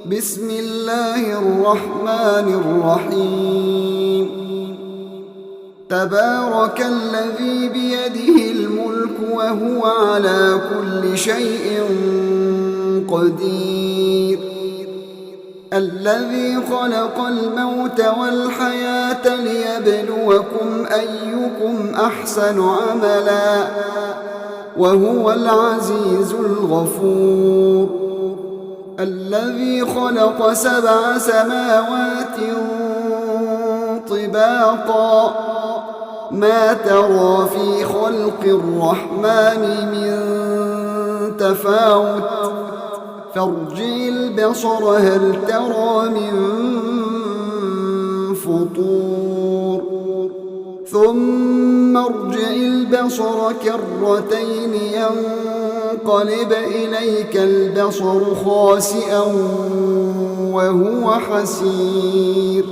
بسم الله الرحمن الرحيم تبارك الذي بيده الملك وهو على كل شيء قدير الذي خلق الموت والحياة ليبلوكم أيكم أحسن عملا وهو العزيز الغفور الذي خلق 7 سماوات طباقا ما ترى في خلق الرحمن من تفاوت فارجع البصر هل ترى من فطور ثم ارجع البصر كرتين ينقلب إليك البصر خاسئا وهو حسير